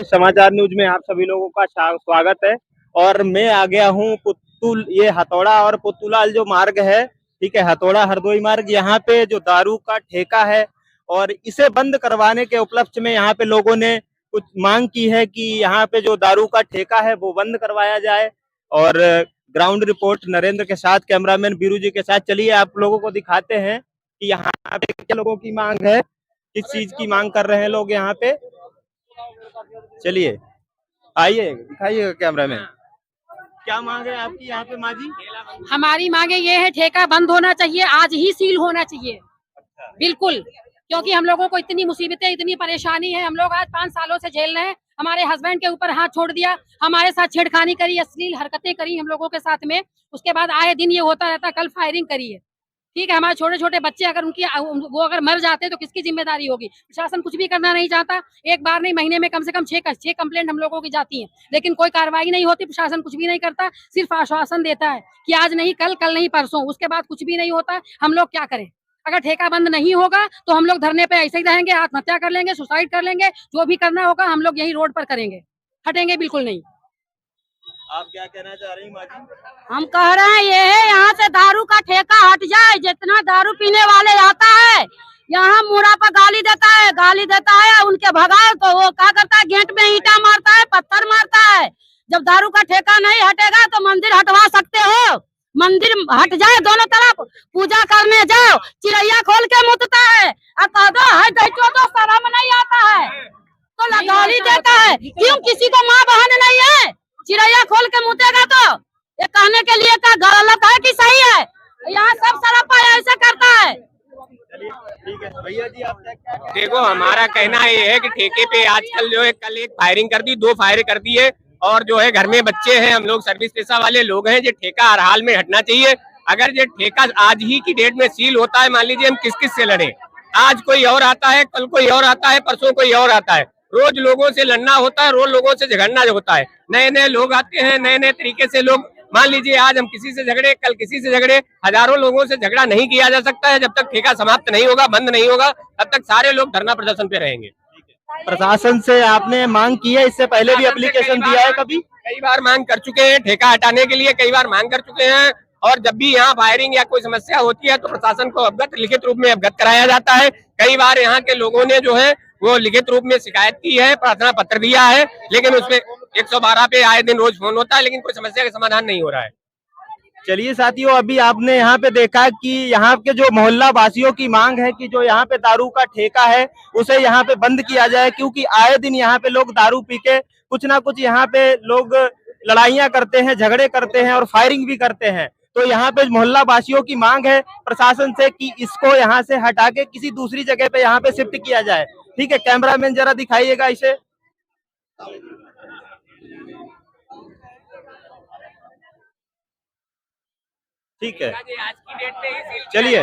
समाचार न्यूज में आप सभी लोगों का स्वागत है। और मैं आ गया हूँ पुतुल, ये हथौड़ा और पुतुलाल जो मार्ग है, ठीक है, हथौड़ा हरदोई मार्ग। यहाँ पे जो दारू का ठेका है और इसे बंद करवाने के उपलक्ष्य में यहाँ पे लोगों ने कुछ मांग की है कि यहाँ पे जो दारू का ठेका है वो बंद करवाया जाए। और ग्राउंड रिपोर्ट नरेंद्र के साथ, कैमरामैन बीरू जी के साथ, चलिए आप लोगों को दिखाते हैं कि यहाँ पे क्या लोगों की मांग है, किस चीज की मांग कर रहे हैं लोग यहाँ पे। चलिए आइए, दिखाइएगा कैमरामैन, क्या मांग है आपकी यहाँ पे माँ जी? हमारी मांगे ये है, ठेका बंद होना चाहिए, आज ही सील होना चाहिए। बिल्कुल, क्योंकि हम लोगों को इतनी मुसीबतें, इतनी परेशानी है। हम लोग आज 5 सालों से झेल रहे हैं। हमारे हस्बैंड के ऊपर हाथ छोड़ दिया, हमारे साथ छेड़खानी करी, अश्लील हरकतें करी हम लोगों के साथ में। उसके बाद आए दिन ये होता रहता, कल फायरिंग करी है। ठीक है, हमारे छोटे छोटे बच्चे अगर वो अगर मर जाते तो किसकी जिम्मेदारी होगी? प्रशासन कुछ भी करना नहीं चाहता। एक बार नहीं, महीने में कम से कम 6 कंप्लेंट हम लोगों की जाती हैं, लेकिन कोई कार्रवाई नहीं होती। प्रशासन कुछ भी नहीं करता, सिर्फ आश्वासन देता है कि आज नहीं कल, कल नहीं परसों। उसके बाद कुछ भी नहीं होता। हम लोग क्या करें? अगर ठेका बंद नहीं होगा तो हम लोग धरने पे ऐसे ही रहेंगे, आत्महत्या कर लेंगे, सुसाइड कर लेंगे, जो भी करना होगा हम लोग यही रोड पर करेंगे, हटेंगे बिल्कुल नहीं। आप क्या कहना चाह रही माँ जी? हम कह रहे हैं ये है, यहाँ से दारू का ठेका हट जाए। जितना दारू पीने वाले आता है यहाँ मुड़ा पर गाली देता है, उनके भगाओ तो वो क्या करता है, गेट में ईंटा मारता है, पत्थर मारता है। जब दारू का ठेका नहीं हटेगा तो मंदिर हटवा सकते हो। मंदिर हट जाए, दोनों तरफ पूजा करने जाओ, चिड़ैया खोल के मुतता है, कह दो है तो शर्म नहीं आता है तो गाली देता है। क्यों? किसी को माँ बहन नहीं है? चिड़ैया खोल के मुतेगा तो ये कहने के लिए क्या गलत है कि सही है? यहाँ सब सरापा ऐसे करता है। ठीक है भैया जी, आप क्या? देखो, हमारा कहना ये है कि ठेके पे आजकल जो है, कल एक फायरिंग कर दी, 2 फायरिंग कर दी है, और जो है घर में बच्चे हैं, हम लोग सर्विस पेशा वाले लोग हैं। जो ठेका हर हाल में हटना चाहिए। अगर ये ठेका आज ही की डेट में सील होता है, मान लीजिए हम किस किस से लड़े, आज कोई और आता है, कल कोई और आता है, परसों कोई और आता है, रोज लोगों से लड़ना होता है, रोज लोगों से झगड़ना होता है। नए नए लोग आते हैं, नए नए तरीके से लोग, मान लीजिए आज हम किसी से झगड़े, कल किसी से झगड़े, हजारों लोगों से झगड़ा नहीं किया जा सकता है। जब तक ठेका समाप्त नहीं होगा, बंद नहीं होगा, तब तक सारे लोग धरना प्रदर्शन पे रहेंगे। प्रशासन से आपने मांग की है, इससे पहले भी एप्लीकेशन दिया है कभी? कई बार मांग कर चुके हैं, ठेका हटाने के लिए कई बार मांग कर चुके हैं। और जब भी यहाँ फायरिंग या कोई समस्या होती है तो प्रशासन को लिखित रूप में अवगत कराया जाता है। कई बार यहाँ के लोगों ने जो है वो लिखित रूप में शिकायत की है, प्रार्थना पत्र दिया है, लेकिन उसमें 112 पे आए दिन रोज फोन होता है, लेकिन कोई समस्या का समाधान नहीं हो रहा है। चलिए साथियों, अभी आपने यहाँ पे देखा कि यहाँ के जो मोहल्ला वासियों की मांग है कि जो यहाँ पे दारू का ठेका है उसे यहाँ पे बंद किया जाए, क्योंकि आए दिन यहाँ पे लोग दारू पी के कुछ ना कुछ यहाँ पे लोग लड़ाइयाँ करते हैं, झगड़े करते हैं और फायरिंग भी करते हैं। तो यहाँ पे मोहल्ला वासियों की मांग है प्रशासन से कि इसको यहाँ से हटा के किसी दूसरी जगह पे यहाँ पे शिफ्ट किया जाए। ठीक है, कैमरामैन जरा दिखाइएगा इसे। ठीक है, आज की डेट में ही सील, चलिए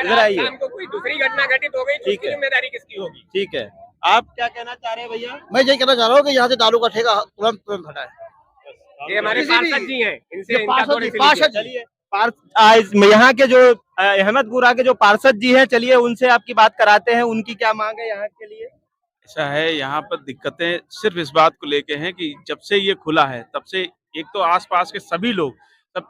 इधर आइए। कोई दूसरी घटना घटित हो गई तो उसकी जिम्मेदारी किसकी होगी? ठीक है, आप क्या कहना चाह रहे हैं भैया? मैं यही कहना चाह रहा हूँ कि यहाँ से दारू का ठेका तुरंत तुरंत हटाए। ये हमारे पार्षद जी हैं, इनसे यहाँ के जो अहमदपुरा के जो पार्षद जी हैं, चलिए उनसे आपकी बात कराते हैं, उनकी क्या मांग है यहाँ के लिए। ऐसा है, यहाँ पर दिक्कतें सिर्फ इस बात को लेके हैं कि जब से ये खुला है तब से एक तो आसपास के सभी लोग सब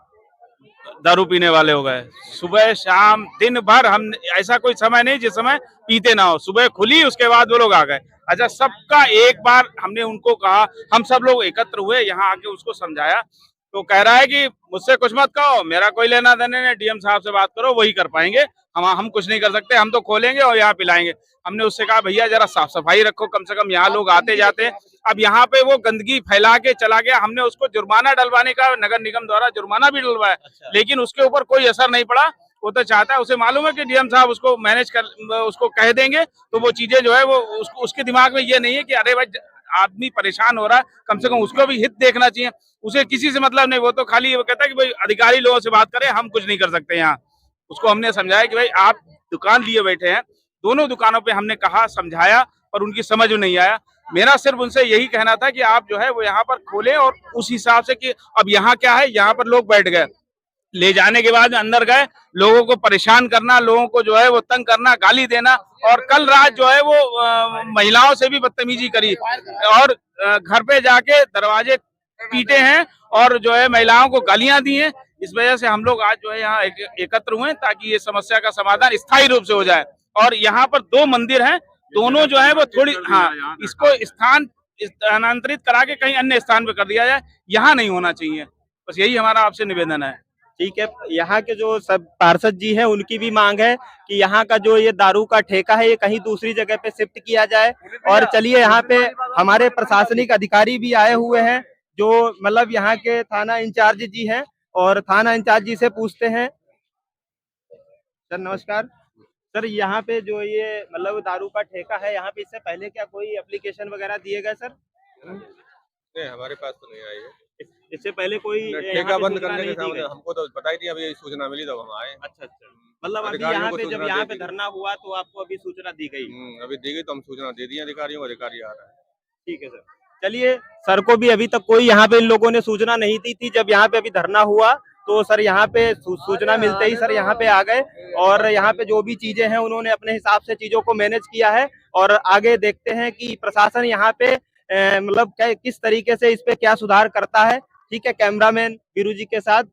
दारू पीने वाले हो गए। सुबह शाम दिन भर, हम ऐसा कोई समय नहीं जिस समय पीते ना हो। सुबह खुली, उसके बाद वो लोग आ गए। अच्छा, सबका एक बार हमने उनको कहा, हम सब लोग एकत्र हुए, यहाँ आके उसको समझाया तो कह रहा है कि मुझसे कुछ मत कहो, मेरा कोई लेना देना नहीं, डीएम साहब से बात करो, वही कर पाएंगे, हम कुछ नहीं कर सकते, हम तो खोलेंगे और यहाँ पिलाएंगे। हमने उससे कहा भैया जरा साफ सफाई रखो, कम से कम यहाँ लोग आते जाते हैं। अब यहाँ पे वो गंदगी फैला के चला गया। हमने उसको जुर्माना डलवाने का नगर निगम द्वारा जुर्माना भी डलवाया, लेकिन उसके ऊपर कोई असर नहीं पड़ा। वो तो चाहता है, उसे मालूम है कि डीएम साहब उसको मैनेज कर, उसको कह देंगे तो वो चीजें जो है वो उसके दिमाग में ये नहीं है कि अरे भाई आदमी परेशान हो रहा है, कम से कम उसको भी हित देखना चाहिए। उसे किसी से मतलब नहीं, वो तो खाली वो कहता है कि भाई अधिकारी लोगों से बात करें, हम कुछ नहीं कर सकते यहाँ। उसको हमने समझाया कि भाई आप दुकान लिए बैठे हैं, दोनों दुकानों पे हमने कहा, समझाया, पर उनकी समझ में नहीं आया। मेरा सिर्फ उनसे यही कहना था कि आप जो है वो यहाँ पर खोलें और उस हिसाब से कि अब यहाँ क्या है, यहाँ पर लोग बैठ गए, ले जाने के बाद अंदर गए, लोगों को परेशान करना, लोगों को जो है वो तंग करना, गाली देना और कल रात जो है वो महिलाओं से भी बदतमीजी करी और घर पे जाके दरवाजे पीटे हैं और जो है महिलाओं को गालियां दी हैं। इस वजह से हम लोग आज जो है यहाँ एकत्र हुए ताकि ये समस्या का समाधान स्थायी रूप से हो जाए। और यहाँ पर 2 मंदिर हैं, दोनों जो है वो थोड़ी इसको स्थानांतरित करा के कहीं अन्य स्थान पे कर दिया जाए, यहाँ नहीं होना चाहिए। बस यही हमारा आपसे निवेदन है। ठीक है, यहाँ के जो सब पार्षद जी हैं उनकी भी मांग है कि यहाँ का जो ये दारू का ठेका है ये कहीं दूसरी जगह पे शिफ्ट किया जाए। और चलिए यहाँ पे हमारे प्रशासनिक अधिकारी भी आए हुए हैं जो मतलब यहाँ के थाना इंचार्ज जी हैं और थाना इंचार्ज जी से पूछते हैं। सर नमस्कार। सर यहाँ पे जो ये मतलब दारू का ठेका है यहाँ पे इससे पहले क्या कोई एप्लीकेशन वगैरह दिए गए सर? नहीं, हमारे पास तो नहीं आई है। इससे पहले कोई ठेका बंद करने के सामने हमको तो बताई थी, अभी सूचना मिली तब हम आए। अच्छा, मतलब अभी यहाँ पे जब यहाँ पे धरना हुआ तो आपको अभी सूचना दी गई? अभी दी गई तो हम सूचना दे दी अधिकारियों को, अधिकारी आ रहा है। ठीक है सर। चलिए, सर को भी अभी तक कोई यहाँ पे इन लोगों ने सूचना नहीं दी थी। जब यहाँ पे अभी धरना हुआ तो सर यहाँ पे सूचना मिलते ही सर यहाँ पे आ गए और यहाँ पे जो भी चीजें हैं उन्होंने अपने हिसाब से चीजों को मैनेज किया है। और आगे देखते हैं कि प्रशासन यहाँ पे मतलब किस तरीके से इस पे क्या सुधार करता है। ठीक है, कैमरामैन बीरू जी के साथ